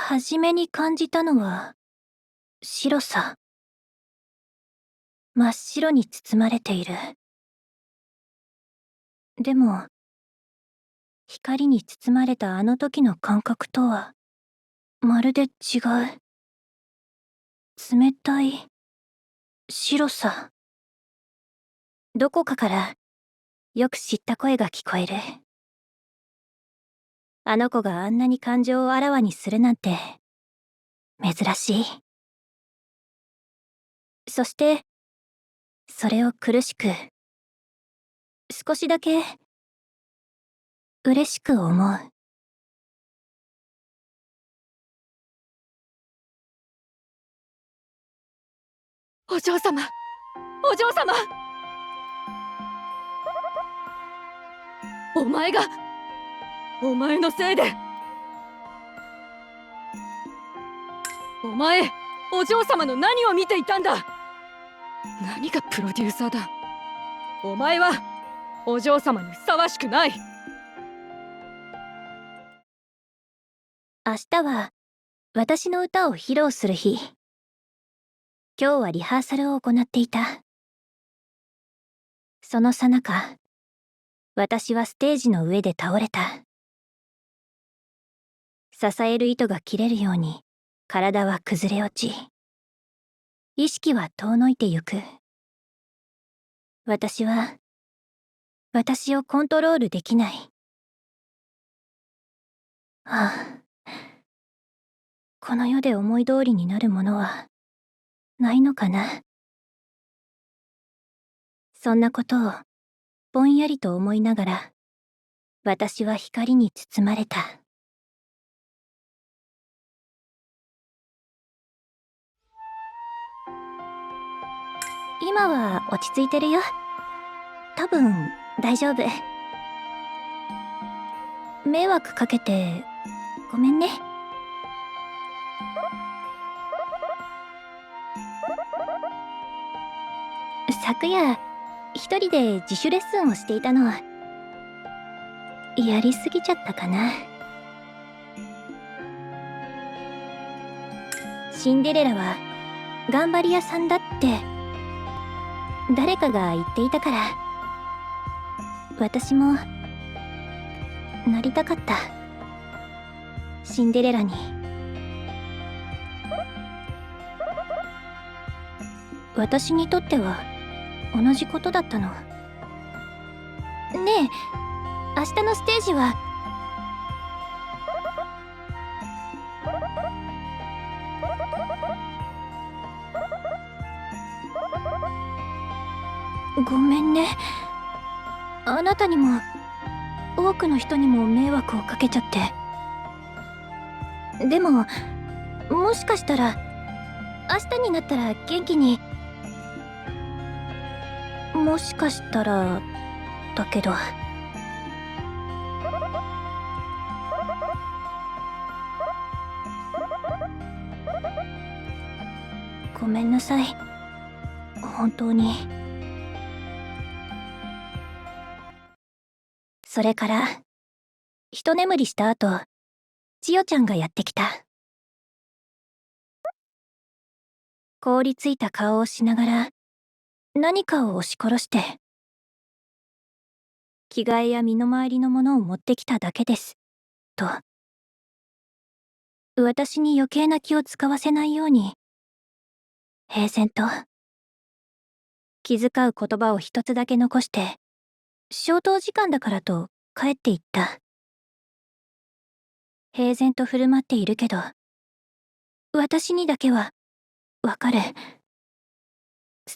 はじめに感じたのは、白さ。真っ白に包まれている。でも、光に包まれたあの時の感覚とは、まるで違う。冷たい、白さ。どこかから、よく知った声が聞こえる。あの子があんなに感情をあらわにするなんて、珍しい。そして、それを苦しく、少しだけ、嬉しく思う。お嬢様、お嬢様、お前が、お前のせいで、お前、お嬢様の何を見ていたんだ。何がプロデューサーだ。お前はお嬢様にふさわしくない。明日は、私の歌を披露する日。今日はリハーサルを行っていた。その最中、私はステージの上で倒れた。支える糸が切れるように、体は崩れ落ち、意識は遠のいてゆく。私は、私をコントロールできない。はあ、この世で思い通りになるものは、ないのかな。そんなことを、ぼんやりと思いながら、私は光に包まれた。今は落ち着いてるよ。多分、大丈夫。迷惑かけて、ごめんね。昨夜、一人で自主レッスンをしていたの。やりすぎちゃったかな。シンデレラは、頑張り屋さんだって、誰かが言っていたから、私も、なりたかった。シンデレラに。私にとっては、同じことだったの。ねえ、明日のステージは、ごめんね。あなたにも、多くの人にも迷惑をかけちゃって。でも、もしかしたら、明日になったら元気に、もしかしたら、だけど。ごめんなさい。本当に。それから、一眠りした後、千代ちゃんがやってきた。凍りついた顔をしながら、何かを押し殺して。着替えや身の回りのものを持ってきただけです。と。私に余計な気を使わせないように、平然と。気遣う言葉を一つだけ残して、消灯時間だからと帰っていった。平然と振る舞っているけど、私にだけは、わかる。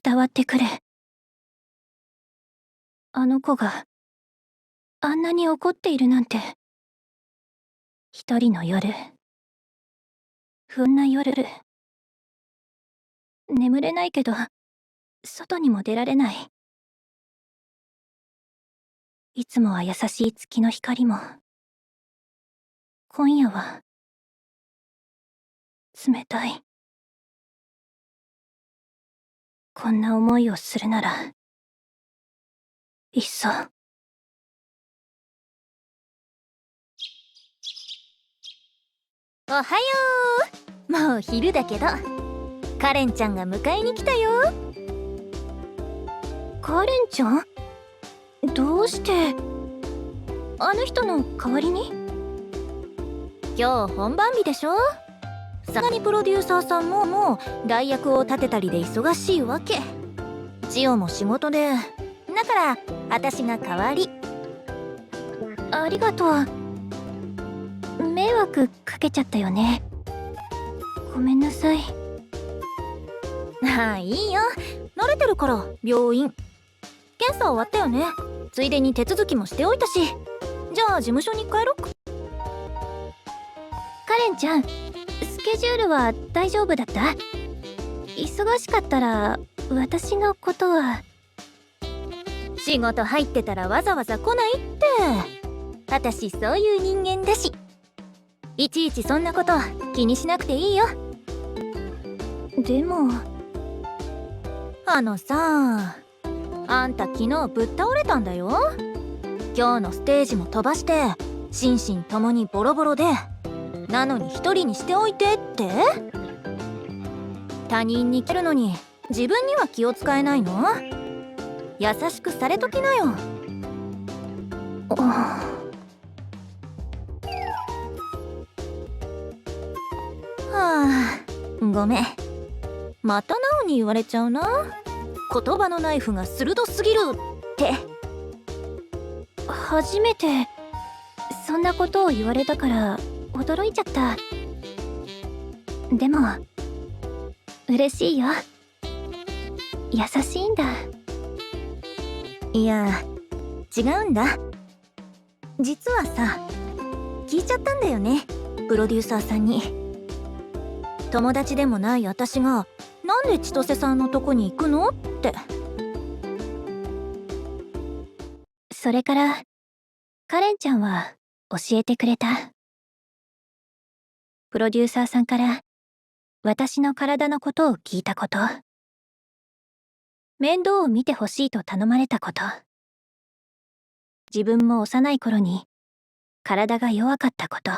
伝わってくる。あの子が、あんなに怒っているなんて。一人の夜。不穏な夜。眠れないけど、外にも出られない。いつもは優しい月の光も、今夜は、冷たい。こんな思いをするなら、いっそ。おはよう。もう昼だけどカレンちゃんが迎えに来たよ。カレンちゃん？どうしてあの人の代わりに？今日本番日でしょ。さすがにプロデューサーさんも代役を立てたりで忙しいわけ。千代も仕事で、だから私が代わり。ありがとう。迷惑かけちゃったよね。ごめんなさい。ああ、いいよ。慣れてるから。病院検査終わったよね。ついでに手続きもしておいたし。じゃあ事務所に帰ろっか。カレンちゃん、スケジュールは大丈夫だった？忙しかったら私のことは。仕事入ってたらわざわざ来ないって。私そういう人間だし、いちいちそんなこと気にしなくていいよ。でもさあんた昨日ぶっ倒れたんだよ。今日のステージも飛ばして心身ともにボロボロで、なのに一人にしておいてって。他人に来るのに自分には気を使えないの？優しくされときなよ。はあ、ごめん。またナオに言われちゃうな。言葉のナイフが鋭すぎるって。初めてそんなことを言われたから驚いちゃった。でも嬉しいよ。優しいんだ。いや、違うんだ。実はさ、聞いちゃったんだよね、プロデューサーさんに。友達でもない私がなんで千歳さんのとこに行くのって。それからカレンちゃんは教えてくれた。プロデューサーさんから私の体のことを聞いたこと、面倒を見てほしいと頼まれたこと、自分も幼い頃に体が弱かったこと、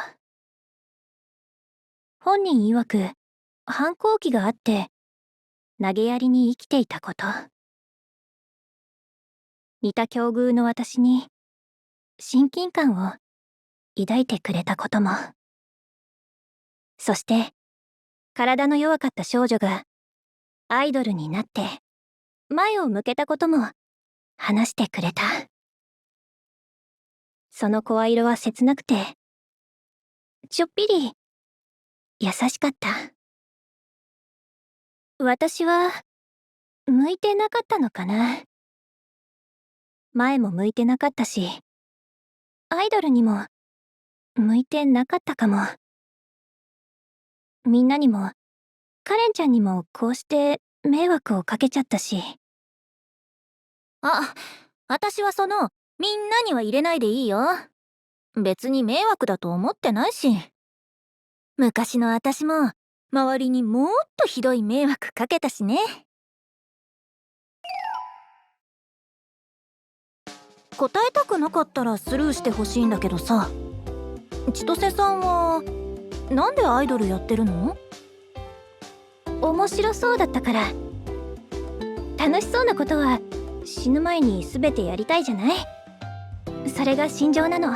本人曰く反抗期があって投げやりに生きていたこと、似た境遇の私に親近感を抱いてくれたことも、そして体の弱かった少女がアイドルになって前を向けたことも話してくれた。その声色は切なくてちょっぴり優しかった。私は向いてなかったのかな。前も向いてなかったし、アイドルにも向いてなかったかも。みんなにもカレンちゃんにもこうして迷惑をかけちゃったし。あ、私はみんなには入れないでいいよ。別に迷惑だと思ってないし。昔の私も周りにもっとひどい迷惑かけたしね。答えたくなかったらスルーしてほしいんだけどさ、千歳さんはなんでアイドルやってるの？面白そうだったから。楽しそうなことは死ぬ前に全てやりたいじゃない。それが心情なの。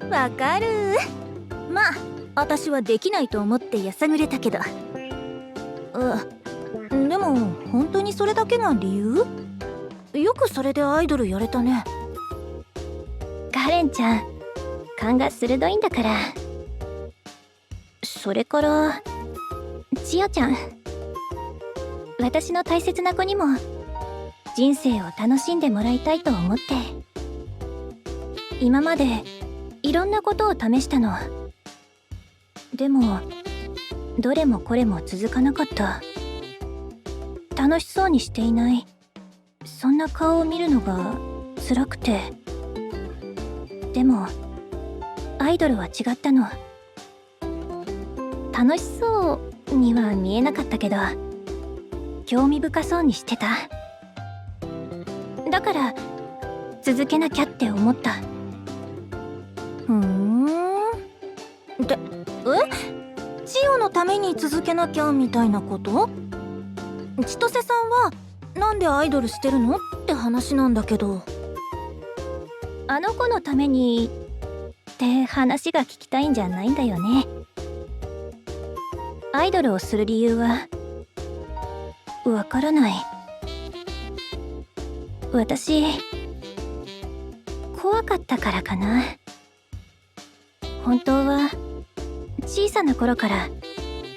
わかる。まあ私はできないと思ってやさぐれたけど。でも本当にそれだけが理由？よくそれでアイドルやれたね。カレンちゃん勘が鋭いんだから。それから千代ちゃん、私の大切な子にも人生を楽しんでもらいたいと思って今までいろんなことを試したの。でもどれもこれも続かなかった。楽しそうにしていないそんな顔を見るのが辛くて。でもアイドルは違ったの。楽しそうには見えなかったけど興味深そうにしてた。だから続けなきゃって思った。ふーん。ために続けなきゃみたいなこと？千歳さんはなんでアイドルしてるのって話なんだけど。あの子のためにって話が聞きたいんじゃないんだよね。アイドルをする理由はわからない。私怖かったからかな。本当は小さな頃から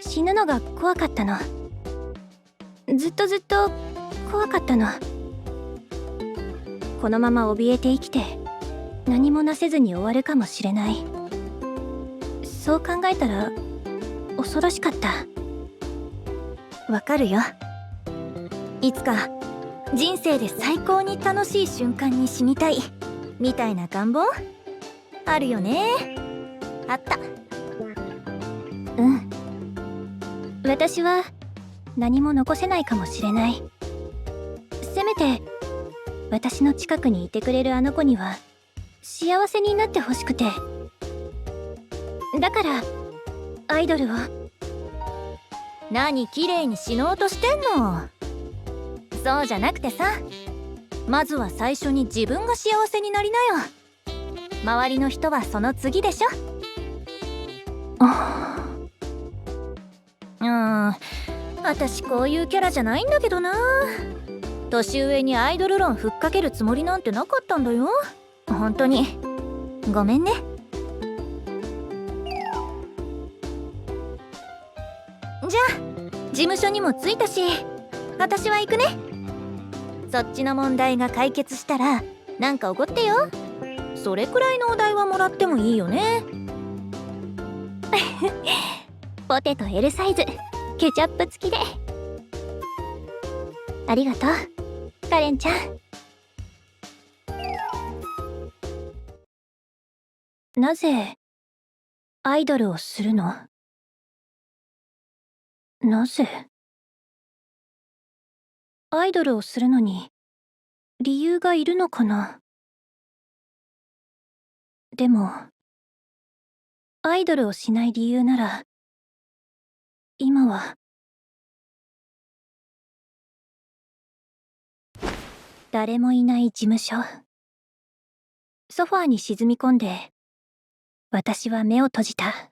死ぬのが怖かったの。ずっと怖かったの。このまま怯えて生きて何もなせずに終わるかもしれない。そう考えたら恐ろしかった。わかるよ。いつか人生で最高に楽しい瞬間に死にたいみたいな願望あるよね。あった。うん。私は何も残せないかもしれない。せめて私の近くにいてくれるあの子には幸せになってほしくて。だからアイドルを。何綺麗に死のうとしてんの。そうじゃなくてさ、まずは最初に自分が幸せになりなよ。周りの人はその次でしょ。私こういうキャラじゃないんだけどな。年上にアイドル論ふっかけるつもりなんてなかったんだよ。本当にごめんね。じゃあ事務所にも着いたし、私は行くね。そっちの問題が解決したらなんかおごってよ。それくらいのお代はもらってもいいよね。ポテト L サイズケチャップ付きで。ありがとうカレンちゃん。なぜアイドルをするの？なぜ？アイドルをするのに理由がいるのかな？でもアイドルをしない理由なら今は誰もいない事務所。ソファーに沈み込んで私は目を閉じた。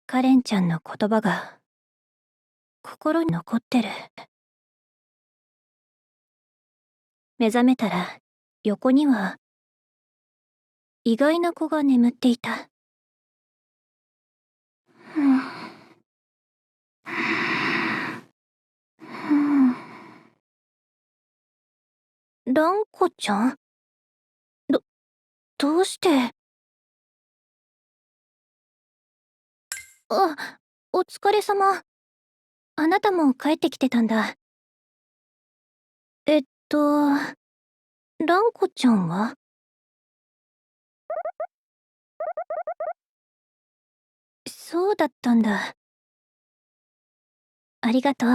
カレンちゃんの言葉が心に残ってる。目覚めたら横には意外な子が眠っていた。ランコちゃん？どうして？あ、お疲れ様。あなたも帰ってきてたんだ。ランコちゃんは？そうだったんだ。ありがとう、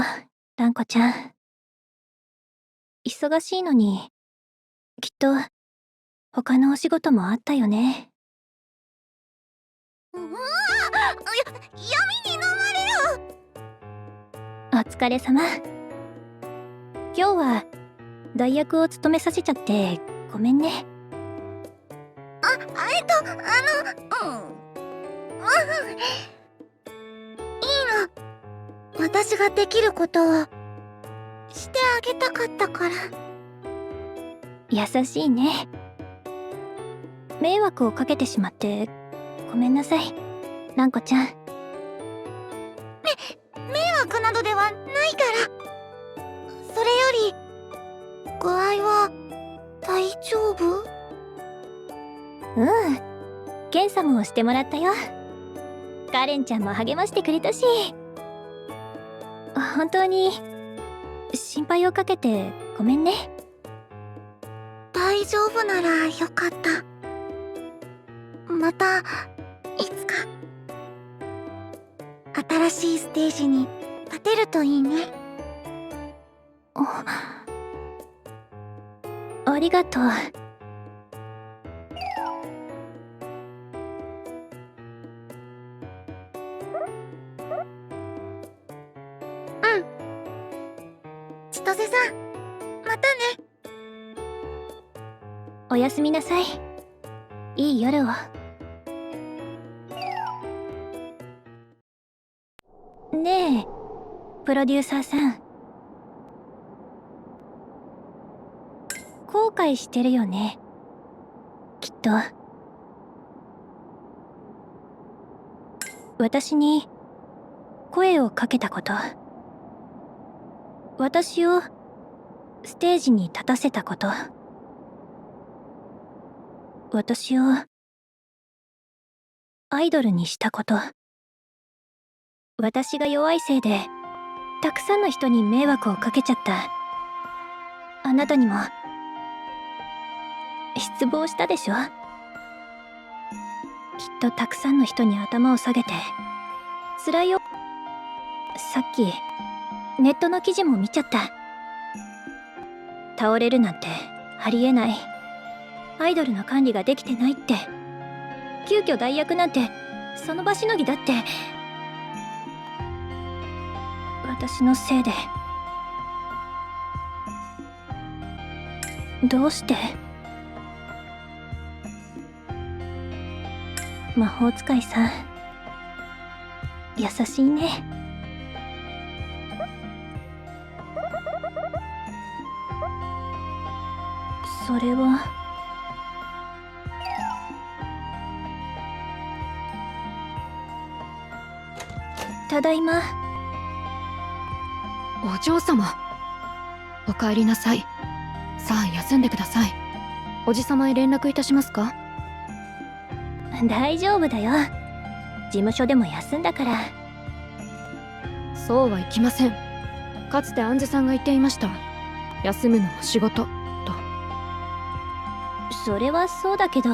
ランコちゃん。忙しいのに、きっと他のお仕事もあったよね。闇に飲まれる。お疲れ様。今日は代役を務めさせちゃってごめんね。私ができることをしてあげたかったから。優しいね。迷惑をかけてしまってごめんなさい、ランコちゃん。迷惑などではないから。それより具合は大丈夫？うん、検査もしてもらったよ。カレンちゃんも励ましてくれたし。本当に心配をかけてごめんね。大丈夫ならよかった。またいつか新しいステージに立てるといいね。ありがとう。千歳さん、またね。おやすみなさい。いい夜を。ねえ、プロデューサーさん。後悔してるよね。きっと。私に声をかけたこと。私をステージに立たせたこと。私をアイドルにしたこと。私が弱いせいでたくさんの人に迷惑をかけちゃった。あなたにも失望したでしょ。きっとたくさんの人に頭を下げて辛いよ。さっきネットの記事も見ちゃった。倒れるなんてありえない。アイドルの管理ができてないって。急遽代役なんてその場しのぎだって。私のせいで。どうして？魔法使いさん、優しいね。それはただいま。お嬢様、お帰りなさい。さあ休んでください。おじさまへ連絡いたしますか？大丈夫だよ。事務所でも休んだから。そうはいきません。かつて杏さんが言っていました。休むのも仕事と。それはそうだけど、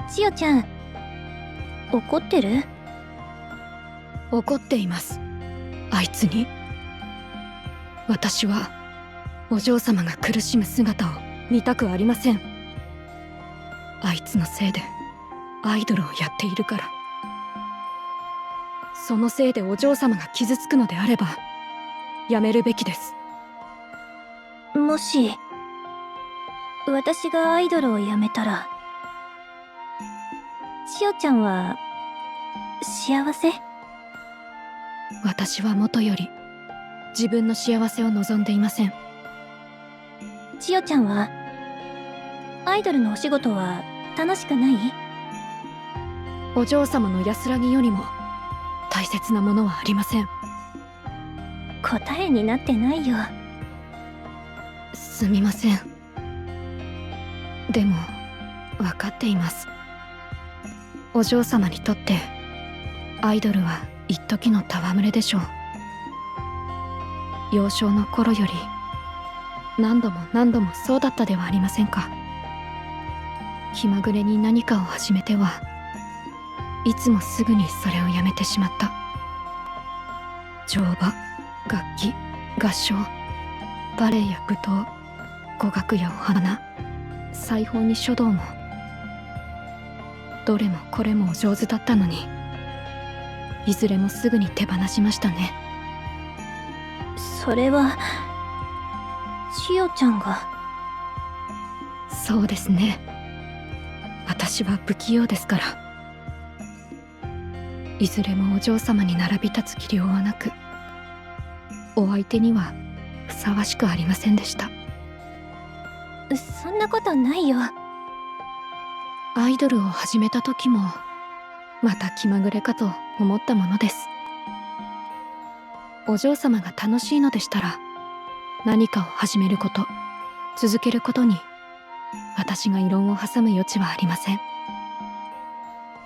千代ちゃん怒ってる？怒っています、あいつに。私はお嬢様が苦しむ姿を見たくありません。あいつのせいでアイドルをやっているから。そのせいでお嬢様が傷つくのであればやめるべきです。もし私がアイドルをやめたら、千代ちゃんは幸せ？私はもとより自分の幸せを望んでいません。千代ちゃんはアイドルのお仕事は楽しくない？お嬢様の安らぎよりも大切なものはありません。答えになってないよ。すみません。でも分かっています。お嬢様にとってアイドルは一時の戯れでしょう。幼少の頃より何度も何度もそうだったではありませんか。気まぐれに何かを始めてはいつもすぐにそれをやめてしまった。乗馬、楽器、合唱、バレエや舞踏、語学やお花、裁縫に書道も、どれもこれもお上手だったのに、いずれもすぐに手放しましたね。それは千代ちゃんが。そうですね。私は不器用ですから。いずれもお嬢様に並び立つ器量はなく、お相手にはふさわしくありませんでした。そんなことないよ。アイドルを始めた時もまた気まぐれかと思ったものです。お嬢様が楽しいのでしたら、何かを始めること、続けることに私が異論を挟む余地はありません。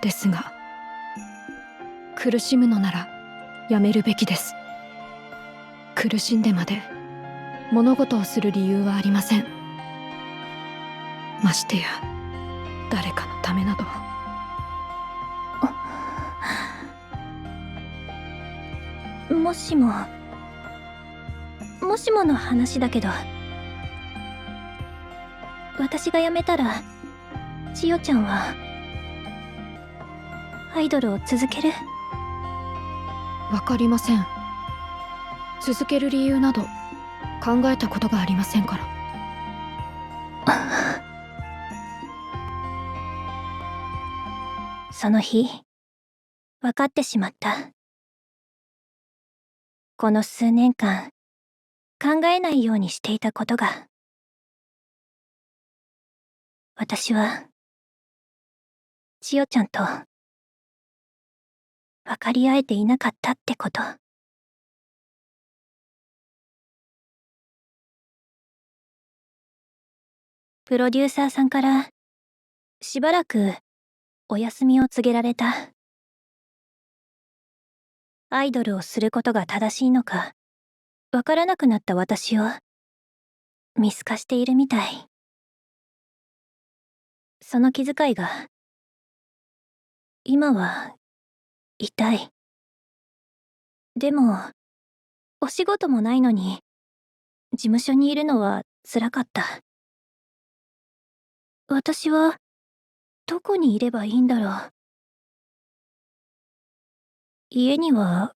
ですが、苦しむのならやめるべきです。苦しんでまで物事をする理由はありません。ましてや誰かのためなど。もしもの話だけど、私が辞めたら千代ちゃんはアイドルを続ける？わかりません。続ける理由など考えたことがありませんから。その日、分かってしまった。この数年間、考えないようにしていたことが。私は、千代ちゃんと、分かり合えていなかったってこと。プロデューサーさんから、しばらく、お休みを告げられた。アイドルをすることが正しいのか、わからなくなった私を、見透かしているみたい。その気遣いが、今は、痛い。でも、お仕事もないのに、事務所にいるのは辛かった。私は、どこにいればいいんだろう。家には、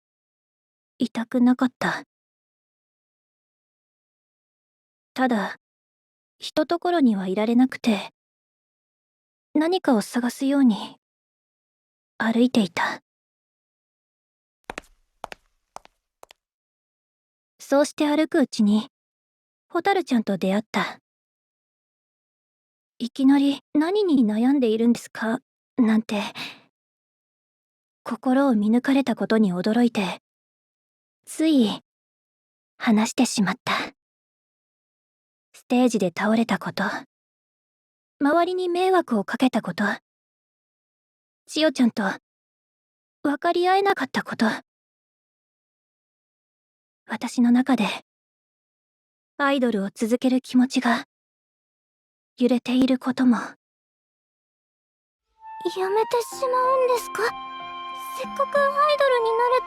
いたくなかった。ただ、ひとところにはいられなくて、何かを探すように、歩いていた。そうして歩くうちに、蛍ちゃんと出会った。いきなり何に悩んでいるんですかなんて、心を見抜かれたことに驚いて、つい、話してしまった。ステージで倒れたこと、周りに迷惑をかけたこと、千代ちゃんと、分かり合えなかったこと。私の中で、アイドルを続ける気持ちが、揺れていることも。やめてしまうんですか？せっかくアイドルになれ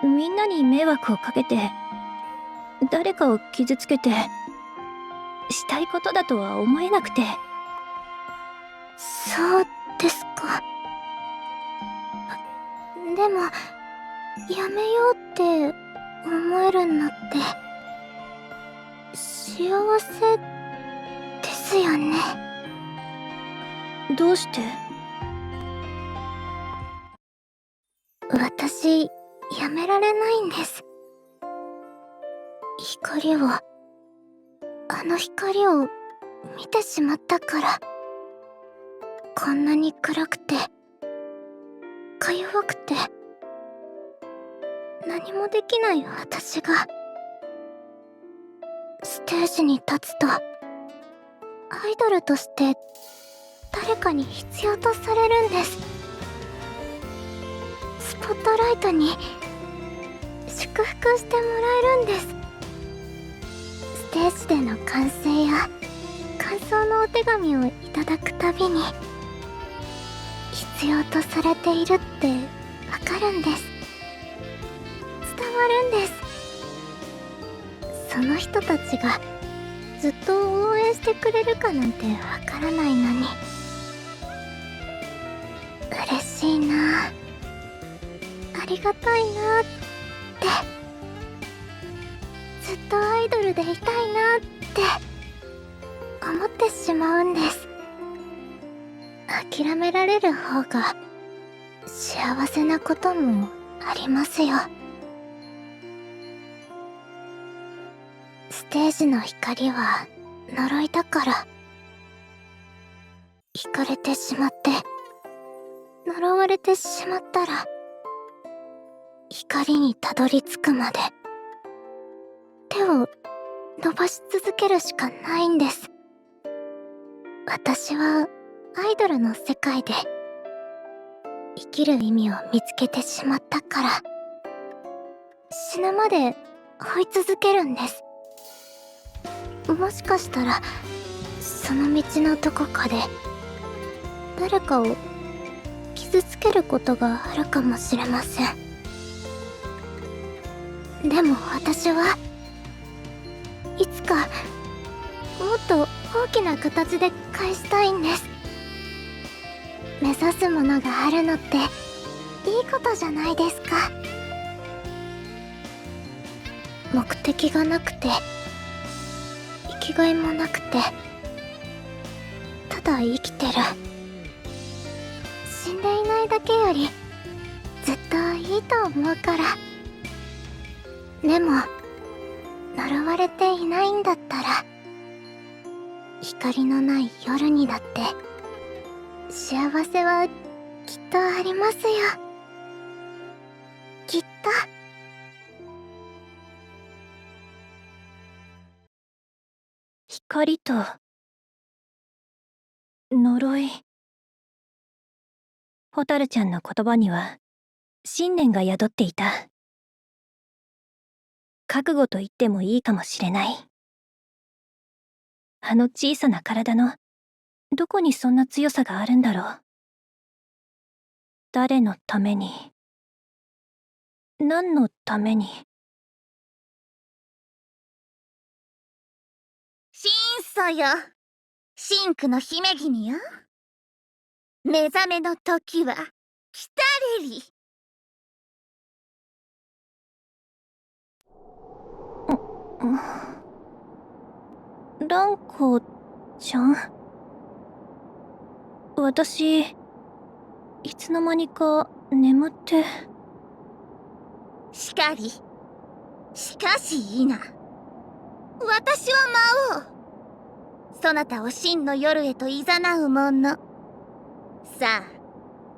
たのに。みんなに迷惑をかけて、誰かを傷つけて、したいことだとは思えなくて。そうですか。でも、やめようって思えるのって、幸せですよね。どうして？私、やめられないんです。光を、あの光を見てしまったから。こんなに暗くて、か弱くて、何もできない私が、ステージに立つと、アイドルとして誰かに必要とされるんです。スポットライトに祝福してもらえるんです。ステージでの歓声や感想のお手紙をいただくたびに、必要とされているってわかるんです。伝わるんです。その人たちがずっと応援してくれるかなんてわからないのに、嬉しいな、ありがたいなって、ずっとアイドルでいたいなって思ってしまうんです。諦められる方が幸せなこともありますよ。ステージの光は呪いだから、惹かれてしまって呪われてしまったら、光にたどり着くまで手を伸ばし続けるしかないんです。私はアイドルの世界で生きる意味を見つけてしまったから、死ぬまで追い続けるんです。もしかしたらその道のどこかで誰かを傷つけることがあるかもしれません。でも私はいつかもっと大きな形で返したいんです。目指すものがあるのっていいことじゃないですか。目的がなくて生きがいもなくてただ生きてる。死んでいないだけよりずっといいと思うから。でも呪われていないんだったら光のない夜にだって幸せはきっとありますよ。きっと。光と呪い。蛍ちゃんの言葉には信念が宿っていた。覚悟と言ってもいいかもしれない。あの小さな体のどこにそんな強さがあるんだろう。誰のために、何のために。神祖よ、真紅の姫君よ。目覚めの時は来たれり。蘭子ちゃん？私、いつの間にか眠って。しかり、しかしいいな。私は魔王。そなたを真の夜へと誘う者。さあ、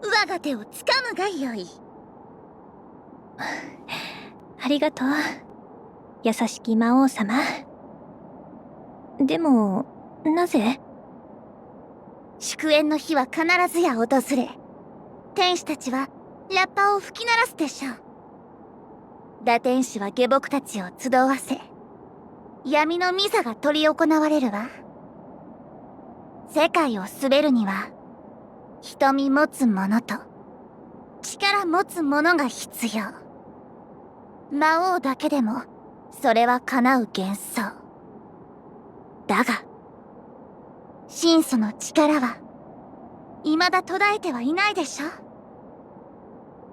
我が手をつかむがよい。ありがとう、優しき魔王様。でも、なぜ？祝宴の日は必ずや訪れ、天使たちはラッパを吹き鳴らすでしょう。堕天使は下僕たちを集わせ、闇のミサが執り行われるわ。世界を滑るには、瞳持つ者と力持つ者が必要。魔王だけでもそれは叶う幻想。だが真祖の力は未だ途絶えてはいないでしょ。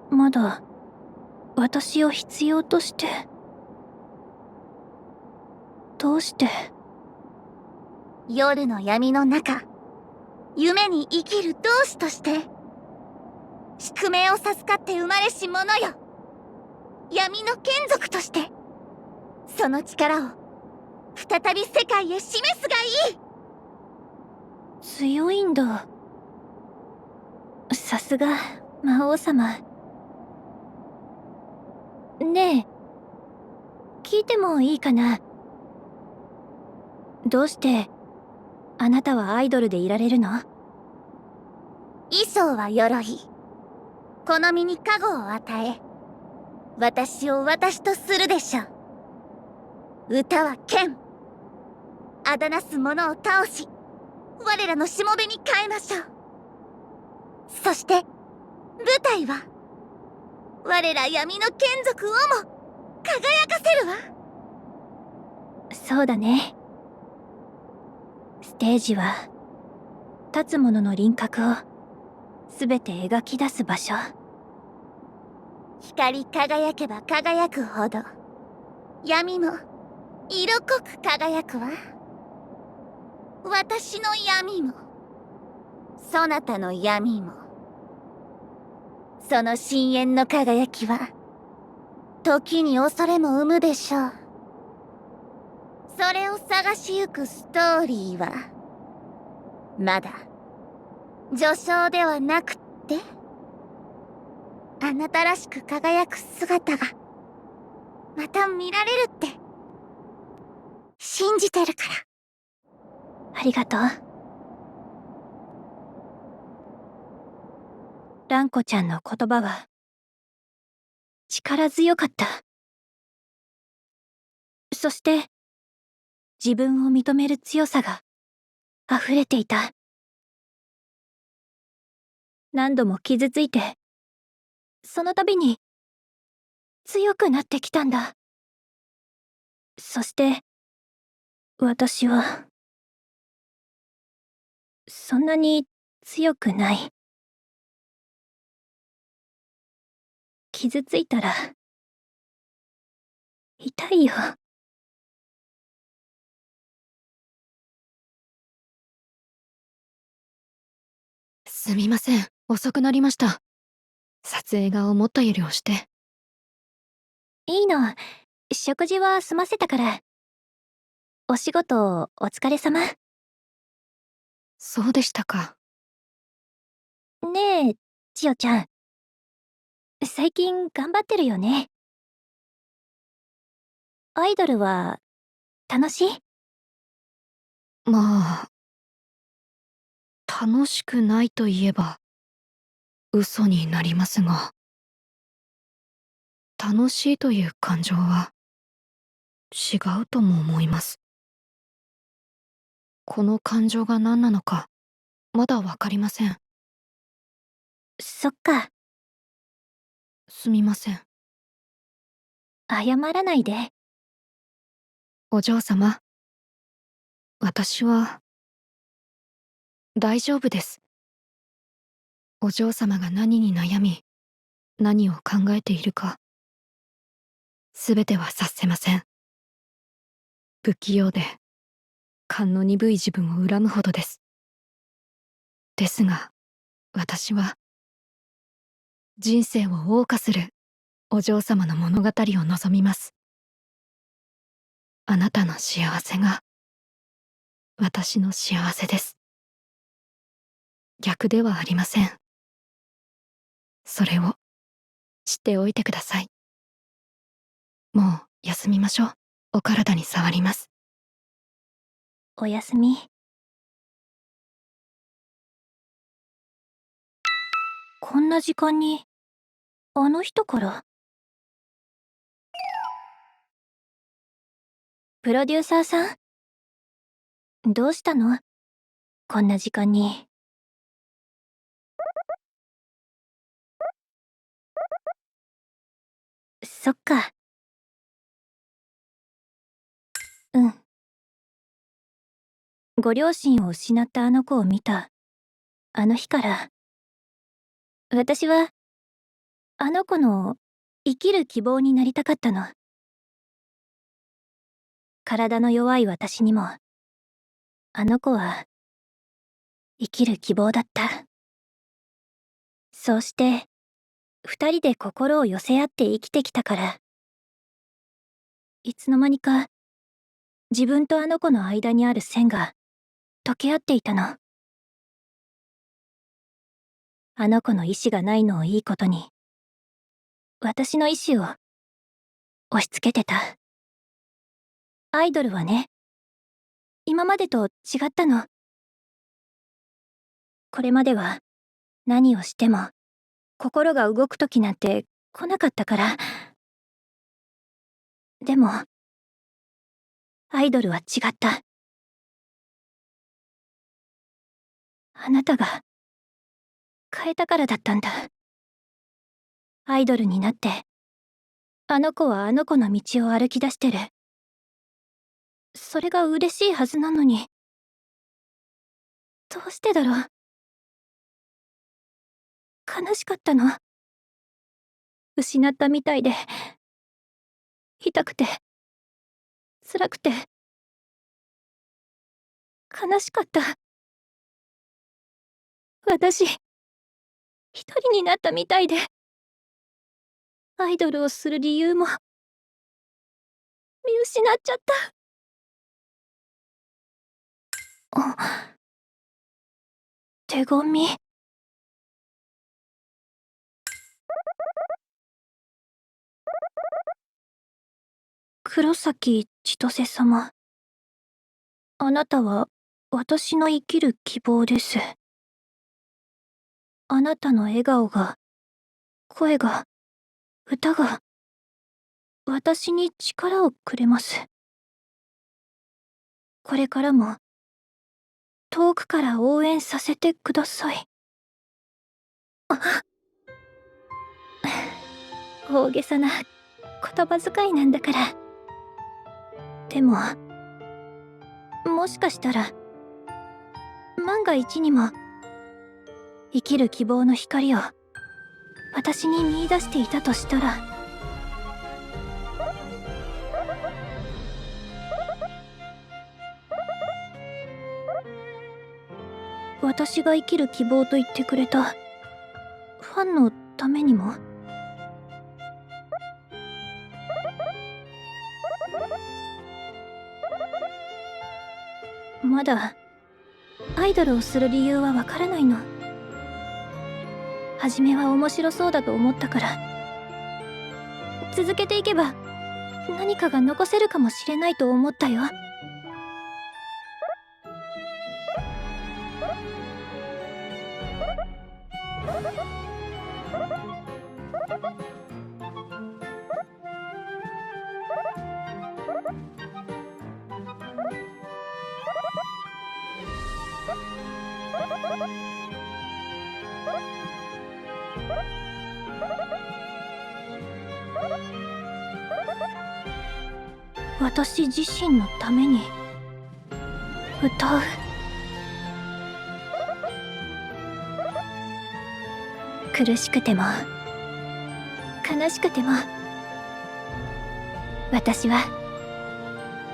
まだ私を必要として。どうして？夜の闇の中、夢に生きる同志として宿命を授かって生まれし者よ。闇の眷属としてその力を再び世界へ示すがいい。強いんだ。さすが魔王様。ねえ、聞いてもいいかな？どうしてあなたはアイドルでいられるの？衣装は鎧、この身に加護を与え、私を私とするでしょう。歌は剣、あだなす者を倒し、我らのしもべに変えましょう。そして舞台は我ら闇の眷属をも輝かせるわ。そうだね。ステージは立つ者の輪郭をすべて描き出す場所。光り輝けば輝くほど闇も色濃く輝くわ。私の闇もそなたの闇も、その深淵の輝きは時に恐れも生むでしょう。それを探しゆくストーリーはまだ序章ではなくって、あなたらしく輝く姿がまた見られるって信じてるから。ありがとう。蘭子ちゃんの言葉は力強かった。そして自分を認める強さが溢れていた。何度も傷ついて、その度に強くなってきたんだ。そして私はそんなに強くない。傷ついたら痛いよ。すみません、遅くなりました。撮影が思ったより押して。いいの。食事は済ませたから。お仕事お疲れ様。そうでしたか。ねえ、千代ちゃん。最近頑張ってるよね。アイドルは楽しい？まあ、楽しくないといえば嘘になりますが、楽しいという感情は違うとも思います。この感情が何なのかまだわかりません。そっか。すみません。謝らないで。お嬢様、私は大丈夫です。お嬢様が何に悩み何を考えているか全ては察せません。不器用で勘の鈍い自分を恨むほどです。ですが私は人生を謳歌するお嬢様の物語を望みます。あなたの幸せが私の幸せです。逆ではありません。それを知っておいてください。もう休みましょう。お体に触ります。おやすみ。こんな時間にあの人から。プロデューサーさん、どうしたの？こんな時間に。そっか。うん。ご両親を失ったあの子を見たあの日から、私はあの子の生きる希望になりたかったの。体の弱い私にも、あの子は生きる希望だった。そうして、二人で心を寄せ合って生きてきたから、いつの間にか自分とあの子の間にある線が溶け合っていたの。あの子の意志がないのをいいことに、私の意志を押し付けてた。アイドルはね、今までと違ったの。これまでは何をしても心が動く時なんて来なかったから。でも、アイドルは違った。あなたが変えたからだったんだ。アイドルになって、あの子はあの子の道を歩き出してる。それが嬉しいはずなのに。どうしてだろう。悲しかったの。失ったみたいで、痛くて、辛くて、悲しかった。私、一人になったみたいで、アイドルをする理由も、見失っちゃった。あ、手紙。黒崎千歳様。あなたは私の生きる希望です。あなたの笑顔が、声が、歌が、私に力をくれます。これからも、遠くから応援させてください。大げさな言葉遣いなんだから。でも、もしかしたら、万が一にも、生きる希望の光を私に見出していたとしたら、私が生きる希望と言ってくれたファンのためにも。まだアイドルをする理由はわからないの。初めは面白そうだと思ったから、続けていけば何かが残せるかもしれないと思ったよ。私自身のために歌う。苦しくても悲しくても、私は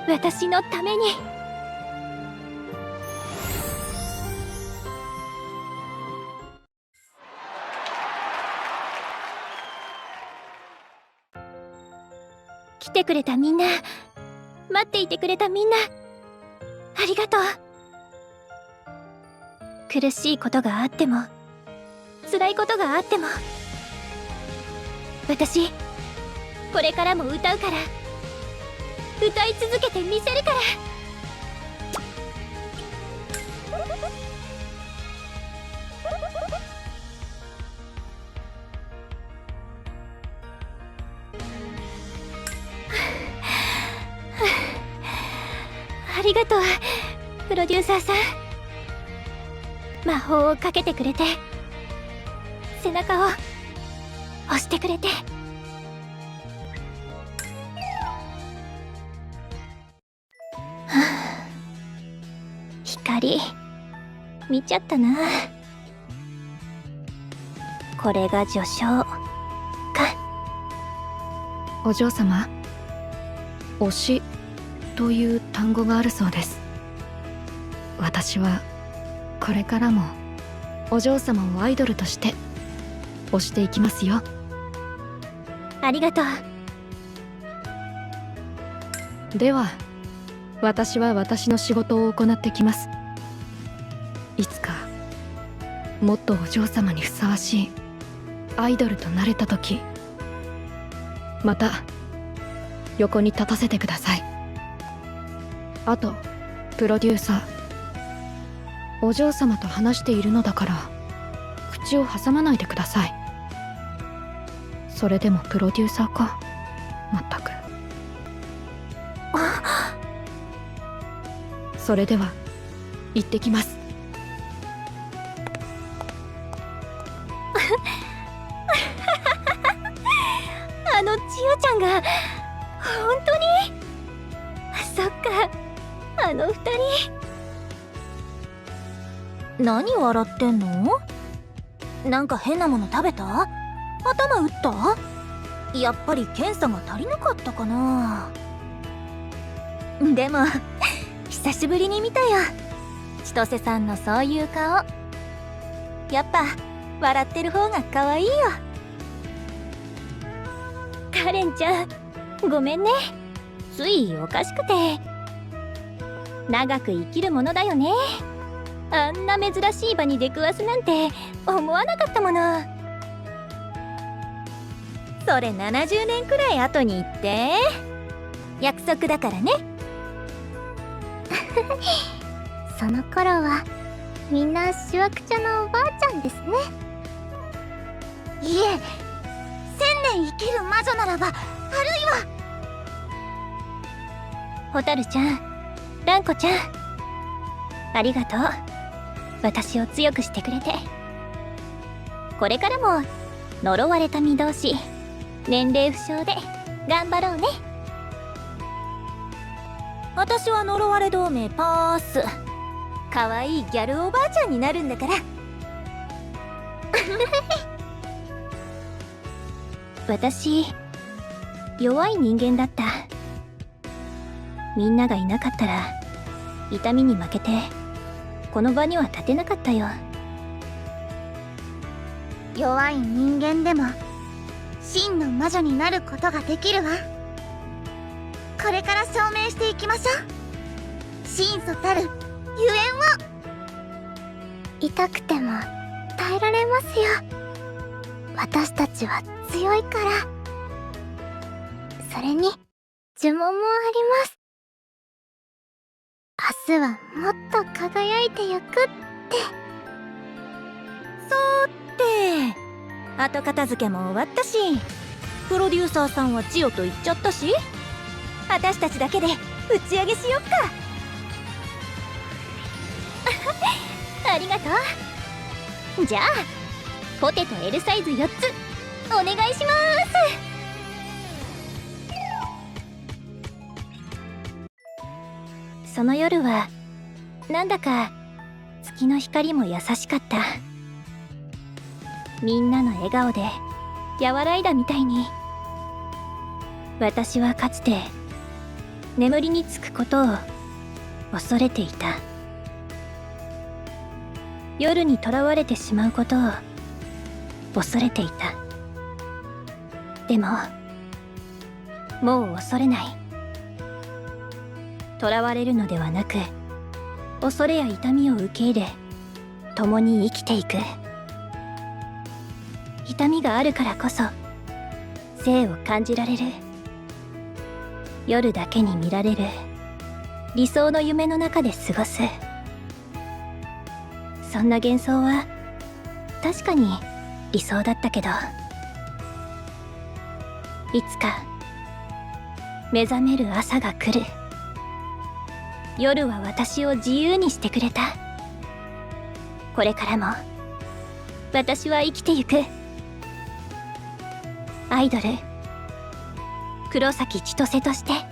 私のために。来てくれたみんな、待っていてくれたみんな、ありがとう。苦しいことがあっても辛いことがあっても、私これからも歌うから、歌い続けてみせるから。ありがとう、プロデューサーさん。魔法をかけてくれて、背中を押してくれて。光見ちゃったな。これが序章か。お嬢様、推しという単語があるそうです。私はこれからもお嬢様をアイドルとして推していきますよ。ありがとう。では私は私の仕事を行ってきます。いつかもっとお嬢様にふさわしいアイドルとなれた時、また横に立たせてください。あとプロデューサー、お嬢様と話しているのだから口を挟まないでください。それでもプロデューサーか、まったく。それでは行ってきます。あの千代ちゃんが本当に。そっか、あの二人。何笑ってんの？なんか変なもの食べた？頭打った？やっぱり検査が足りなかったかな。でも久しぶりに見たよ、千歳さんのそういう顔。やっぱ笑ってる方が可愛いよ。カレンちゃん、ごめんね。ついおかしくて。長く生きるものだよね。あんな珍しい場に出くわすなんて思わなかったもの。それ70年くらい後に言って。約束だからね。その頃はみんなしわくちゃのおばあちゃんですね。いえ、1000年生きる魔女ならば悪いわ。蛍ちゃん、蘭子ちゃん、ありがとう。私を強くしてくれて。これからも呪われた身同士、年齢不詳で頑張ろうね。私は呪われ同盟パース。可愛いギャルおばあちゃんになるんだから。私、弱い人間だった。みんながいなかったら痛みに負けてこの場には立てなかったよ。弱い人間でも真の魔女になることができるわ。これから証明していきましょう。真祖たるゆえんを。痛くても耐えられますよ。私たちは強いから。それに呪文もあります。明日はもっと輝いてゆくって。で後片付けも終わったし、プロデューサーさんはジオと言っちゃったし、私たちだけで打ち上げしよっか。ありがとう。じゃあポテト L サイズ4つお願いします。その夜はなんだか月の光も優しかった。みんなの笑顔で和らいだみたいに、私はかつて眠りにつくことを恐れていた。夜にとらわれてしまうことを恐れていた。でももう恐れない。とらわれるのではなく、恐れや痛みを受け入れ共に生きていく。痛みがあるからこそ生を感じられる。夜だけに見られる理想の夢の中で過ごす。そんな幻想は確かに理想だったけど、いつか目覚める朝が来る。夜は私を自由にしてくれた。これからも私は生きてゆく。アイドル黒崎千歳として。